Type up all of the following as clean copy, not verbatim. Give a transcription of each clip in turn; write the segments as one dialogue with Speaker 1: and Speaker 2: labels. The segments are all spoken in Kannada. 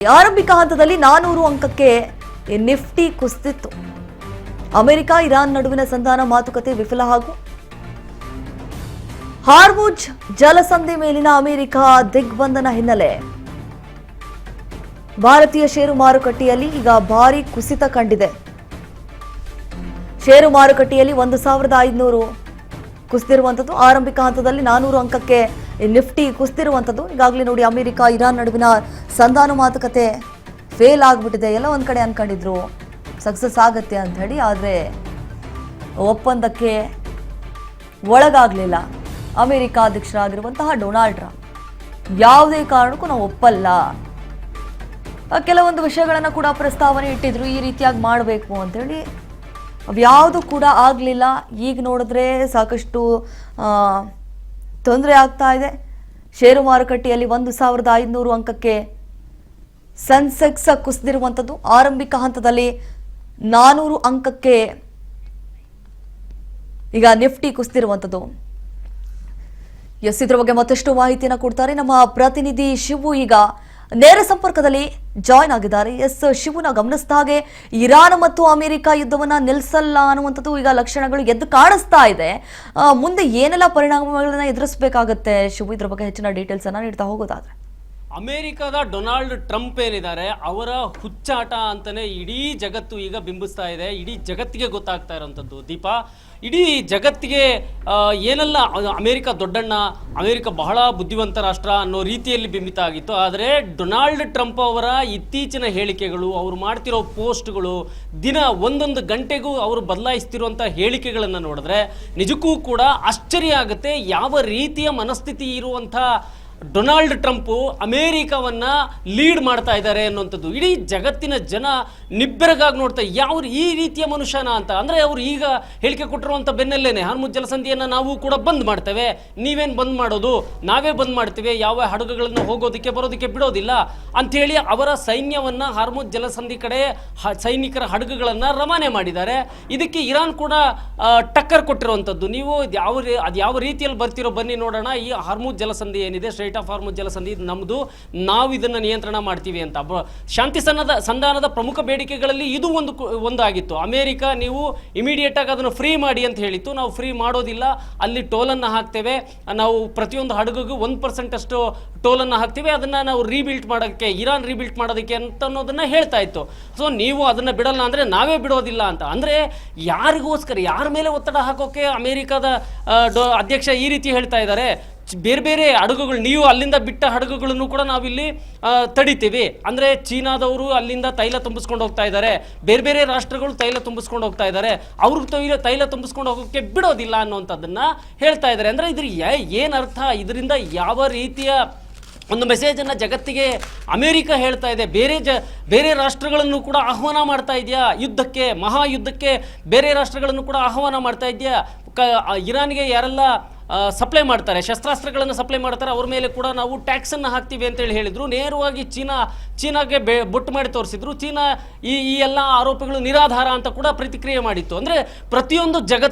Speaker 1: ಆರಂಭಿಕ ಹಂತದಲ್ಲಿ 400 ಅಂಕಕ್ಕೆ ನಿಫ್ಟಿ ಕುಸಿದಿತ್ತು. ಅಮೆರಿಕ ಇರಾನ್ ನಡುವಿನ ಸಂಧಾನ ಮಾತುಕತೆ ವಿಫಲ ಹಾಗೂ ಹಾರ್ಮುಜ್ ಜಲಸಂಧಿ ಮೇಲಿನ ಅಮೆರಿಕ ದಿಗ್ಬಂಧನ ಹಿನ್ನೆಲೆ ಭಾರತೀಯ ಷೇರು ಮಾರುಕಟ್ಟೆಯಲ್ಲಿ ಈಗ ಭಾರಿ ಕುಸಿತ ಕಂಡಿದೆ. ಷೇರು ಮಾರುಕಟ್ಟೆಯಲ್ಲಿ 1500 ಕುಸಿದಿರುವಂಥದ್ದು. ಆರಂಭಿಕ ಹಂತದಲ್ಲಿ 400 ಅಂಕಕ್ಕೆ ನಿಫ್ಟಿ ಕುಸಿದಿರುವಂಥದ್ದು. ಈಗಾಗಲೇ ನೋಡಿ, ಅಮೆರಿಕ ಇರಾನ್ ನಡುವಿನ ಸಂಧಾನ ಮಾತುಕತೆ ಫೇಲ್ ಆಗಿಬಿಟ್ಟಿದೆ. ಎಲ್ಲ ಒಂದ್ ಕಡೆ ಅನ್ಕೊಂಡಿದ್ರು ಸಕ್ಸಸ್ ಆಗತ್ತೆ ಅಂತ ಹೇಳಿ, ಆದರೆ ಒಪ್ಪಂದಕ್ಕೆ ಒಳಗಾಗಲಿಲ್ಲ ಅಮೆರಿಕ ಅಧ್ಯಕ್ಷರಾಗಿರುವಂತಹ ಡೊನಾಲ್ಡ್ ಟ್ರಂಪ್. ಯಾವುದೇ ಕಾರಣಕ್ಕೂ ನಾವು ಒಪ್ಪಲ್ಲ, ಕೆಲವೊಂದು ವಿಷಯಗಳನ್ನು ಕೂಡ ಪ್ರಸ್ತಾವನೆ ಇಟ್ಟಿದ್ರು, ಈ ರೀತಿಯಾಗಿ ಮಾಡಬೇಕು ಅಂತೇಳಿ. ಅವ್ಯಾವುದು ಕೂಡ ಆಗಲಿಲ್ಲ. ಈಗ ನೋಡಿದ್ರೆ ಸಾಕಷ್ಟು ತೊಂದರೆ ಆಗ್ತಾ ಇದೆ. ಷೇರು ಮಾರುಕಟ್ಟೆಯಲ್ಲಿ 1500 ಅಂಕಕ್ಕೆ ಸೆನ್ಸೆಕ್ಸ್ ಕುಸಿದಿರುವಂಥದ್ದು. ಆರಂಭಿಕ ಹಂತದಲ್ಲಿ 400 ಅಂಕಕ್ಕೆ ಈಗ ನಿಫ್ಟಿ ಕುಸಿದಿರುವಂಥದ್ದು. ಇದ್ರ ಬಗ್ಗೆ ಮತ್ತಷ್ಟು ಮಾಹಿತಿಯನ್ನು ಕೊಡ್ತಾರೆ ನಮ್ಮ ಪ್ರತಿನಿಧಿ ಶಿವು. ಈಗ ನೇರ ಸಂಪರ್ಕದಲ್ಲಿ ಜಾಯ್ನ್ ಆಗಿದ್ದಾರೆ. ಶಿವು, ನಾವು ಗಮನಿಸಿದ ಹಾಗೆ ಇರಾನ್ ಮತ್ತು ಅಮೆರಿಕ ಯುದ್ಧವನ್ನ ನಿಲ್ಲಿಸಲ್ಲ ಅನ್ನುವಂಥದ್ದು ಈಗ ಲಕ್ಷಣಗಳು ಎದ್ದು ಕಾಣಿಸ್ತಾ ಇದೆ. ಮುಂದೆ ಏನೆಲ್ಲ ಪರಿಣಾಮಗಳನ್ನ ಎದುರಿಸಬೇಕಾಗತ್ತೆ ಶಿವು? ಇದ್ರ ಬಗ್ಗೆ ಹೆಚ್ಚಿನ ಡೀಟೇಲ್ಸ್ ಅನ್ನ ನೀಡ್ತಾ ಹೋಗೋದಾದ್ರೆ.
Speaker 2: ಅಮೆರಿಕದ ಡೊನಾಲ್ಡ್ ಟ್ರಂಪ್ ಏನಿದ್ದಾರೆ, ಅವರ ಹುಚ್ಚಾಟ ಅಂತಾನೆ ಇಡೀ ಜಗತ್ತು ಈಗ ಬಿಂಬಿಸ್ತಾ ಇದೆ. ಇಡೀ ಜಗತ್ತಿಗೆ ಗೊತ್ತಾಗ್ತಾ ಇರೋಂಥದ್ದು ದೀಪಾ. ಇಡೀ ಜಗತ್ತಿಗೆ ಏನೆಲ್ಲ ಅಮೆರಿಕ ದೊಡ್ಡಣ್ಣ, ಅಮೆರಿಕ ಬಹಳ ಬುದ್ಧಿವಂತ ರಾಷ್ಟ್ರ ಅನ್ನೋ ರೀತಿಯಲ್ಲಿ ಬಿಂಬಿತ ಆಗಿತ್ತು. ಆದರೆ ಡೊನಾಲ್ಡ್ ಟ್ರಂಪ್ ಅವರ ಇತ್ತೀಚಿನ ಹೇಳಿಕೆಗಳು, ಅವರು ಮಾಡ್ತಿರೋ ಪೋಸ್ಟ್ಗಳು, ದಿನ ಒಂದೊಂದು ಗಂಟೆಗೂ ಅವರು ಬದಲಾಯಿಸ್ತಿರುವಂಥ ಹೇಳಿಕೆಗಳನ್ನು ನೋಡಿದ್ರೆ ನಿಜಕ್ಕೂ ಕೂಡ ಆಶ್ಚರ್ಯ ಆಗುತ್ತೆ. ಯಾವ ರೀತಿಯ ಮನಸ್ಥಿತಿ ಇರುವಂಥ ಡೊನಾಲ್ಡ್ ಟ್ರಂಪು ಅಮೇರಿಕವನ್ನ ಲೀಡ್ ಮಾಡ್ತಾ ಇದ್ದಾರೆ ಅನ್ನುವಂಥದ್ದು ಇಡೀ ಜಗತ್ತಿನ ಜನ ನಿಬ್ಬೆರಗಾಗಿ ನೋಡ್ತಾ ಯಾವ ಈ ರೀತಿಯ ಮನುಷ್ಯನ ಅಂತ. ಅಂದರೆ ಅವರು ಈಗ ಹೇಳಿಕೆ ಕೊಟ್ಟಿರುವಂಥ ಬೆನ್ನಲ್ಲೇನೆ ಹಾರ್ಮುಜ್ ಜಲಸಂಧಿಯನ್ನು ನಾವು ಕೂಡ ಬಂದ್ ಮಾಡ್ತೇವೆ, ನೀವೇನು ಬಂದ್ ಮಾಡೋದು, ನಾವೇ ಬಂದ್ ಮಾಡ್ತೇವೆ, ಯಾವ ಹಡಗುಗಳನ್ನು ಹೋಗೋದಕ್ಕೆ ಬರೋದಕ್ಕೆ ಬಿಡೋದಿಲ್ಲ ಅಂಥೇಳಿ ಅವರ ಸೈನ್ಯವನ್ನು ಹಾರ್ಮುಜ್ ಜಲಸಂಧಿ ಕಡೆ ಸೈನಿಕರ ಹಡಗುಗಳನ್ನು ರವಾನೆ ಮಾಡಿದ್ದಾರೆ. ಇದಕ್ಕೆ ಇರಾನ್ ಕೂಡ ಟಕ್ಕರ್ ಕೊಟ್ಟಿರುವಂಥದ್ದು. ನೀವು ಯಾವ ರೀತಿಯಲ್ಲಿ ಬರ್ತಿರೋ ಬನ್ನಿ ನೋಡೋಣ, ಈ ಹಾರ್ಮುಜ್ ಜಲಸಂಧಿ ಏನಿದೆ, ಆಫ್ ಹಾರ್ಮುಜ್ ಜಲಸಂಧಿ ನಮ್ಮದು, ನಾವು ಇದನ್ನು ನಿಯಂತ್ರಣ ಮಾಡ್ತೀವಿ ಅಂತ. ಶಾಂತಿ ಸಂಧಾನದ ಪ್ರಮುಖ ಬೇಡಿಕೆಗಳಲ್ಲಿ ಇದು ಒಂದಾಗಿತ್ತು. ಅಮೆರಿಕ ನೀವು ಇಮಿಡಿಯೇಟ್ ಆಗಿ ಅದನ್ನು ಫ್ರೀ ಮಾಡಿ ಅಂತ ಹೇಳಿತ್ತು. ನಾವು ಫ್ರೀ ಮಾಡೋದಿಲ್ಲ, ಅಲ್ಲಿ ಟೋಲನ್ನು ಹಾಕ್ತೇವೆ, ನಾವು ಪ್ರತಿಯೊಂದು ಹಡಗಿಗೂ 1% ಅಷ್ಟು ಟೋಲನ್ನು ಹಾಕ್ತೀವಿ, ಅದನ್ನು ನಾವು ರೀಬಿಲ್ಟ್ ಮಾಡೋಕ್ಕೆ, ಇರಾನ್ ರೀಬಿಲ್ಟ್ ಮಾಡೋದಕ್ಕೆ ಅಂತ ಅನ್ನೋದನ್ನು ಹೇಳ್ತಾ ಇತ್ತು. ಸೊ ನೀವು ಅದನ್ನು ಬಿಡಲ್ಲ ಅಂದರೆ ನಾವೇ ಬಿಡೋದಿಲ್ಲ ಅಂತ. ಅಂದರೆ ಯಾರಿಗೋಸ್ಕರ, ಯಾರ ಮೇಲೆ ಒತ್ತಡ ಹಾಕೋಕೆ ಅಮೆರಿಕದ ಅಧ್ಯಕ್ಷ ಈ ರೀತಿ ಹೇಳ್ತಾ ಇದ್ದಾರೆ? ಬೇರೆ ಬೇರೆ ಹಡಗುಗಳು, ನೀವು ಅಲ್ಲಿಂದ ಬಿಟ್ಟ ಹಡಗುಗಳನ್ನು ಕೂಡ ನಾವಿಲ್ಲಿ ತಡಿತೀವಿ. ಅಂದರೆ ಚೀನಾದವರು ಅಲ್ಲಿಂದ ತೈಲ ತುಂಬಿಸ್ಕೊಂಡು ಹೋಗ್ತಾ ಇದ್ದಾರೆ, ಬೇರೆ ಬೇರೆ ರಾಷ್ಟ್ರಗಳು ತೈಲ ತುಂಬಿಸ್ಕೊಂಡು ಹೋಗ್ತಾ ಇದ್ದಾರೆ, ಅವ್ರಿಗೆ ತೈಲ ತುಂಬಿಸ್ಕೊಂಡು ಹೋಗೋಕ್ಕೆ ಬಿಡೋದಿಲ್ಲ ಅನ್ನೋಂಥದ್ದನ್ನು ಹೇಳ್ತಾ ಇದ್ದಾರೆ. ಅಂದರೆ ಇದ್ರ ಏನು ಅರ್ಥ? ಇದರಿಂದ ಯಾವ ರೀತಿಯ ಒಂದು ಮೆಸೇಜನ್ನು ಜಗತ್ತಿಗೆ ಅಮೆರಿಕ ಹೇಳ್ತಾ ಇದೆ? ಬೇರೆ ರಾಷ್ಟ್ರಗಳನ್ನು ಕೂಡ ಆಹ್ವಾನ ಮಾಡ್ತಾ ಇದೆಯಾ ಯುದ್ಧಕ್ಕೆ, ಮಹಾಯುದ್ಧಕ್ಕೆ? ಬೇರೆ ರಾಷ್ಟ್ರಗಳನ್ನು ಕೂಡ ಆಹ್ವಾನ ಮಾಡ್ತಾ ಇದೆಯಾ? ಇರಾನ್ಗೆ ಯಾರೆಲ್ಲ ಸಪ್ಲೈ ಮಾಡ್ತಾರೆ, ಶಸ್ತ್ರಾಸ್ತ್ರಗಳನ್ನು ಸಪ್ಲೈ ಮಾಡ್ತಾರೆ, ಅವ್ರ ಮೇಲೆ ಕೂಡ ನಾವು ಟ್ಯಾಕ್ಸನ್ನು ಹಾಕ್ತೀವಿ ಅಂತೇಳಿ ಹೇಳಿದರು. ನೇರವಾಗಿ ಚೀನಾಗೆ ಬೊಟ್ಟು ಮಾಡಿ ತೋರಿಸಿದ್ರು. ಚೀನಾ ಈ ಎಲ್ಲ ಆರೋಪಗಳು ನಿರಾಧಾರ ಅಂತ ಕೂಡ ಪ್ರತಿಕ್ರಿಯೆ ಮಾಡಿತ್ತು. ಅಂದರೆ ಪ್ರತಿಯೊಂದು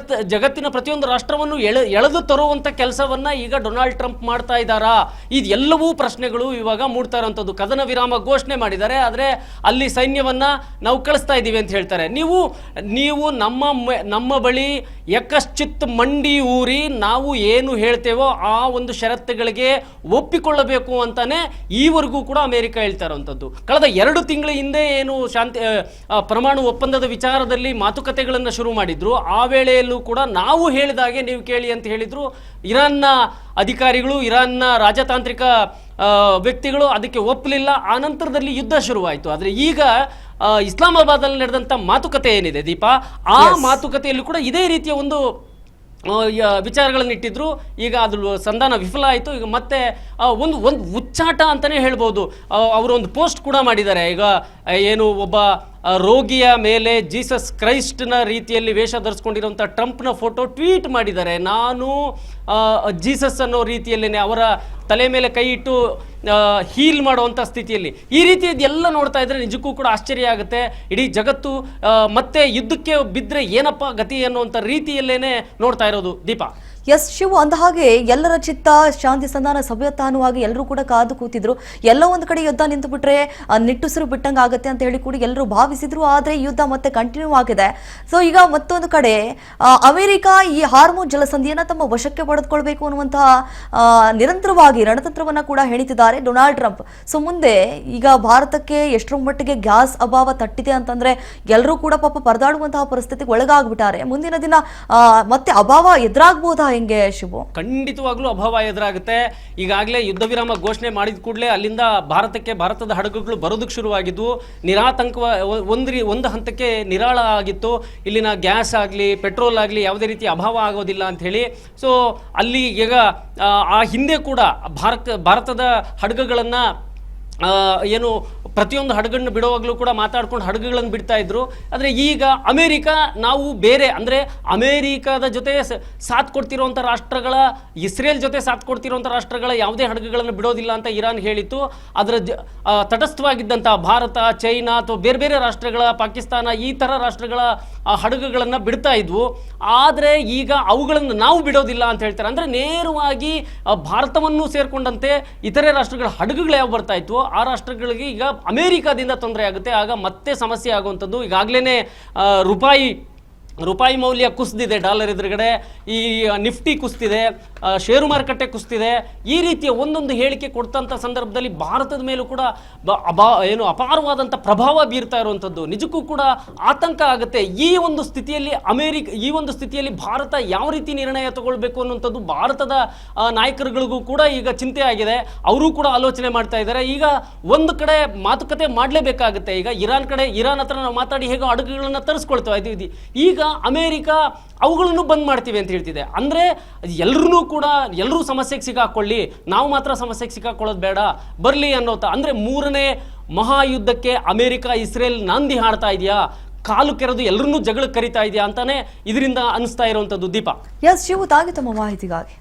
Speaker 2: ಜಗತ್ತಿನ ಪ್ರತಿಯೊಂದು ರಾಷ್ಟ್ರವನ್ನು ಎಳೆದು ತರುವಂಥ ಕೆಲಸವನ್ನು ಈಗ ಡೊನಾಲ್ಡ್ ಟ್ರಂಪ್ ಮಾಡ್ತಾ ಇದ್ದಾರಾ? ಇದೆಲ್ಲವೂ ಪ್ರಶ್ನೆಗಳು ಇವಾಗ ಮೂಡ್ತಾ ಇರೋಂಥದ್ದು. ಕದನ ವಿರಾಮ ಘೋಷಣೆ ಮಾಡಿದ್ದಾರೆ, ಆದರೆ ಅಲ್ಲಿ ಸೈನ್ಯವನ್ನು ನಾವು ಕಳಿಸ್ತಾ ಇದ್ದೀವಿ ಅಂತ ಹೇಳ್ತಾರೆ. ನೀವು ನಮ್ಮ ಬಳಿ ಯಕಶ್ಚಿತ್ ಮಂಡಿ ಊರಿ ನಾವು ಏನು ಹೇಳ್ತೇವೋ ಆ ಒಂದು ಷರತ್ತುಗಳಿಗೆ ಒಪ್ಪಿಕೊಳ್ಳಬೇಕು ಅಂತಾನೆ ಈವರೆಗೂ ಕೂಡ ಅಮೆರಿಕ ಹೇಳ್ತಾ ಇರುವಂಥದ್ದು. ಕಳೆದ 2 ತಿಂಗಳ ಹಿಂದೆ ಏನು ಪರಮಾಣು ಒಪ್ಪಂದದ ವಿಚಾರದಲ್ಲಿ ಮಾತುಕತೆಗಳನ್ನು ಶುರು ಮಾಡಿದ್ರು, ಆ ವೇಳೆಯಲ್ಲೂ ಕೂಡ ನಾವು ಹೇಳಿದಾಗೆ ನೀವು ಕೇಳಿ ಅಂತ ಹೇಳಿದ್ರು. ಇರಾನ್ನ ಅಧಿಕಾರಿಗಳು, ಇರಾನ್ನ ರಾಜತಾಂತ್ರಿಕ ವ್ಯಕ್ತಿಗಳು ಅದಕ್ಕೆ ಒಪ್ಪಲಿಲ್ಲ. ಆ ನಂತರದಲ್ಲಿ ಯುದ್ಧ ಶುರುವಾಯಿತು. ಆದರೆ ಈಗ ಇಸ್ಲಾಮಾಬಾದಲ್ಲಿ ನಡೆದಂಥ ಮಾತುಕತೆ ಏನಿದೆ ದೀಪಾ, ಆ ಮಾತುಕತೆಯಲ್ಲಿ ಕೂಡ ಇದೇ ರೀತಿಯ ಒಂದು ವಿಚಾರಗಳನ್ನು ಇಟ್ಟಿದ್ರು. ಈಗ ಅದು ಸಂಧಾನ ವಿಫಲ ಆಯಿತು. ಈಗ ಮತ್ತೆ ಒಂದು ಹುಚ್ಚಾಟ ಅಂತಲೇ ಹೇಳ್ಬೋದು. ಅವರು ಒಂದು ಪೋಸ್ಟ್ ಕೂಡ ಮಾಡಿದ್ದಾರೆ. ಈಗ ಏನು ಒಬ್ಬ ರೋಗಿಯ ಮೇಲೆ ಜೀಸಸ್ ಕ್ರೈಸ್ಟ್ನ ರೀತಿಯಲ್ಲಿ ವೇಷ ಧರಿಸ್ಕೊಂಡಿರುವಂಥ ಟ್ರಂಪ್ನ ಫೋಟೋ ಟ್ವೀಟ್ ಮಾಡಿದ್ದಾರೆ. ನಾನು ಜೀಸಸ್ ಅನ್ನೋ ರೀತಿಯಲ್ಲೇ ಅವರ ತಲೆ ಮೇಲೆ ಕೈ ಇಟ್ಟು ಹೀಲ್ ಮಾಡುವಂಥ ಸ್ಥಿತಿಯಲ್ಲಿ ಈ ರೀತಿಯದೆಲ್ಲ ನೋಡ್ತಾ ಇದ್ರೆ ನಿಜಕ್ಕೂ ಕೂಡ ಆಶ್ಚರ್ಯ ಆಗುತ್ತೆ. ಇಡೀ ಜಗತ್ತು ಮತ್ತೆ ಯುದ್ಧಕ್ಕೆ ಬಿದ್ದರೆ ಏನಪ್ಪ ಗತಿ ಅನ್ನುವಂಥ ರೀತಿಯಲ್ಲೇನೆ ನೋಡ್ತಾ ಇರೋದು ದೀಪಾ.
Speaker 1: ಎಸ್ ಶಿವು, ಅಂದ ಹಾಗೆ ಎಲ್ಲರ ಚಿತ್ತ ಶಾಂತಿ ಸಂಧಾನ ಸಭೆಯತ್ತ ಅನ್ನುವಾಗಿ ಎಲ್ಲರೂ ಕೂಡ ಕಾದು ಕೂತಿದ್ರು. ಎಲ್ಲೋ ಒಂದು ಕಡೆ ಯುದ್ಧ ನಿಂತು ಬಿಟ್ರೆ ನಿಟ್ಟುಸಿರು ಬಿಟ್ಟಂಗೆ ಆಗತ್ತೆ ಅಂತ ಹೇಳಿ ಕೂಡ ಎಲ್ಲರೂ ಭಾವಿಸಿದ್ರು. ಆದರೆ ಯುದ್ಧ ಮತ್ತೆ ಕಂಟಿನ್ಯೂ ಆಗಿದೆ. ಸೊ ಈಗ ಮತ್ತೊಂದು ಕಡೆ ಅಮೆರಿಕ ಈ ಹಾರ್ಮೋನ್ ಜಲಸಂಧಿಯನ್ನ ತಮ್ಮ ವಶಕ್ಕೆ ಪಡೆದುಕೊಳ್ಬೇಕು ಅನ್ನುವಂತಹ ನಿರಂತರವಾಗಿ ರಣತಂತ್ರವನ್ನ ಕೂಡ ಹೆಣಿತಿದ್ದಾರೆ ಡೊನಾಲ್ಡ್ ಟ್ರಂಪ್. ಸೊ ಮುಂದೆ ಈಗ ಭಾರತಕ್ಕೆ ಎಷ್ಟರ ಮಟ್ಟಿಗೆ ಗ್ಯಾಸ್ ಅಭಾವ ತಟ್ಟಿದೆ ಅಂತಂದ್ರೆ ಎಲ್ಲರೂ ಕೂಡ ಪಾಪ ಪರದಾಡುವಂತಹ ಪರಿಸ್ಥಿತಿಗೆ ಒಳಗಾಗ್ಬಿಟ್ಟಾರೆ. ಮುಂದಿನ ದಿನ ಮತ್ತೆ ಅಭಾವ ಎದುರಾಗಬಹುದಾ ಹೆಂಗೆ ಶಿವು?
Speaker 2: ಖಂಡಿತವಾಗ್ಲೂ ಅಭಾವ ಎದುರಾಗುತ್ತೆ. ಈಗಾಗಲೇ ಯುದ್ಧ ವಿರಾಮ ಘೋಷಣೆ ಮಾಡಿದ ಕೂಡಲೇ ಅಲ್ಲಿಂದ ಭಾರತದ ಹಡಗುಗಳು ಬರೋದಕ್ಕೆ ಶುರುವಾಗಿದ್ವು. ನಿರಾತಂಕ ಒಂದು ಹಂತಕ್ಕೆ ನಿರಾಳ ಆಗಿತ್ತು. ಇಲ್ಲಿನ ಗ್ಯಾಸ್ ಆಗಲಿ ಪೆಟ್ರೋಲ್ ಆಗಲಿ ಯಾವುದೇ ರೀತಿ ಅಭಾವ ಆಗೋದಿಲ್ಲ ಅಂತ ಹೇಳಿ. ಸೊ ಅಲ್ಲಿ ಈಗ ಆ ಹಿಂದೆ ಕೂಡ ಭಾರತದ ಹಡಗುಗಳನ್ನು ಏನು ಪ್ರತಿಯೊಂದು ಹಡಗನ್ನು ಬಿಡುವಾಗಲೂ ಕೂಡ ಮಾತಾಡ್ಕೊಂಡು ಹಡಗುಗಳನ್ನು ಬಿಡ್ತಾ ಇದ್ರು. ಆದರೆ ಈಗ ಅಮೆರಿಕ ನಾವು ಬೇರೆ ಅಂದರೆ ಅಮೆರಿಕದ ಜೊತೆ ಸಾಥ್ ಕೊಡ್ತಿರುವಂಥ ರಾಷ್ಟ್ರಗಳ, ಇಸ್ರೇಲ್ ಜೊತೆ ಸಾಥ್ ಕೊಡ್ತಿರುವಂಥ ರಾಷ್ಟ್ರಗಳ ಯಾವುದೇ ಹಡಗುಗಳನ್ನು ಬಿಡೋದಿಲ್ಲ ಅಂತ ಇರಾನ್ ಹೇಳಿತ್ತು. ಅದರ ತಟಸ್ಥವಾಗಿದ್ದಂಥ ಭಾರತ, ಚೈನಾ ಅಥವಾ ಬೇರೆ ಬೇರೆ ರಾಷ್ಟ್ರಗಳ, ಪಾಕಿಸ್ತಾನ ಈ ಥರ ರಾಷ್ಟ್ರಗಳ ಹಡಗುಗಳನ್ನು ಬಿಡ್ತಾ ಇದ್ವು. ಆದರೆ ಈಗ ಅವುಗಳನ್ನು ನಾವು ಬಿಡೋದಿಲ್ಲ ಅಂತ ಹೇಳ್ತಾರೆ. ಅಂದರೆ ನೇರವಾಗಿ ಭಾರತವನ್ನು ಸೇರಿಕೊಂಡಂತೆ ಇತರೆ ರಾಷ್ಟ್ರಗಳ ಹಡಗುಗಳು ಯಾವ ಬರ್ತಾ ಇದ್ವು ಆ ರಾಷ್ಟ್ರಗಳಿಗೆ ಈಗ ಅಮೆರಿಕದಿಂದ ತೊಂದರೆ ಆಗುತ್ತೆ. ಆಗ ಮತ್ತೆ ಸಮಸ್ಯೆ ಆಗುವಂಥದ್ದು. ಈಗಾಗಲೇ ರೂಪಾಯಿ ಮೌಲ್ಯ ಕುಸಿದಿದೆ, ಡಾಲರ್ ಎದುರುಗಡೆ ಈ ನಿಫ್ಟಿ ಕುಸಿದಿದೆ, ಷೇರು ಮಾರುಕಟ್ಟೆ ಕುಸಿದಿದೆ. ಈ ರೀತಿಯ ಒಂದೊಂದು ಹೇಳಿಕೆ ಕೊಡ್ತಂಥ ಸಂದರ್ಭದಲ್ಲಿ ಭಾರತದ ಮೇಲೂ ಕೂಡ ಅಪಾರವಾದಂಥ ಪ್ರಭಾವ ಬೀರ್ತಾ ಇರುವಂಥದ್ದು. ನಿಜಕ್ಕೂ ಕೂಡ ಆತಂಕ ಆಗುತ್ತೆ. ಈ ಒಂದು ಸ್ಥಿತಿಯಲ್ಲಿ ಭಾರತ ಯಾವ ರೀತಿ ನಿರ್ಣಯ ತಗೊಳ್ಬೇಕು ಅನ್ನುವಂಥದ್ದು ಭಾರತದ ನಾಯಕರುಗಳಿಗೂ ಕೂಡ ಈಗ ಚಿಂತೆ ಆಗಿದೆ. ಅವರು ಕೂಡ ಆಲೋಚನೆ ಮಾಡ್ತಾ ಇದ್ದಾರೆ. ಈಗ ಒಂದು ಕಡೆ ಮಾತುಕತೆ ಮಾಡಲೇಬೇಕಾಗುತ್ತೆ. ಈಗ ಇರಾನ್ ಹತ್ರ ನಾವು ಮಾತಾಡಿ ಹೇಗೋ ಹಡಗುಗಳನ್ನು ತರಿಸ್ಕೊಳ್ತಾ ಇದ್ದೀವಿ. ಈಗ ಅಮೆರಿಕ ಅವುಗಳನ್ನು ಬಂದ್ ಮಾಡ್ತೀವಿ ಅಂತ ಹೇಳ್ತಿದೆ. ಅಂದ್ರೆ ಎಲ್ಲರೂ ಸಮಸ್ಯೆಗೆ ಸಿಕ್ಕಾಕೊಳ್ಳಿ, ನಾವು ಮಾತ್ರ ಸಮಸ್ಯೆಗೆ ಸಿಕ್ಕಾಕೊಳ್ಳೋದು ಬೇಡ, ಬರ್ಲಿ ಅನ್ನೋತ. ಅಂದ್ರೆ 3ನೇ ಮಹಾಯುದ್ಧಕ್ಕೆ ಅಮೆರಿಕ ಇಸ್ರೇಲ್ ನಾಂದಿ ಹಾಡ್ತಾ ಇದೆಯಾ, ಕಾಲು ಕೆರೆದು ಎಲ್ಲರನ್ನೂ ಜಗಳಕ್ಕೆ ಕರಿತಾ ಇದೆಯಾ ಅಂತಾನೆ ಇದರಿಂದ ಅನಿಸ್ತಾ ಇರುವಂತದ್ದು. ದೀಪಾ,
Speaker 1: ಎಸ್ ಶಿವು, ತಾಗಿ ತಮ್ಮ ಮಾಹಿತಿಗಾಗಿ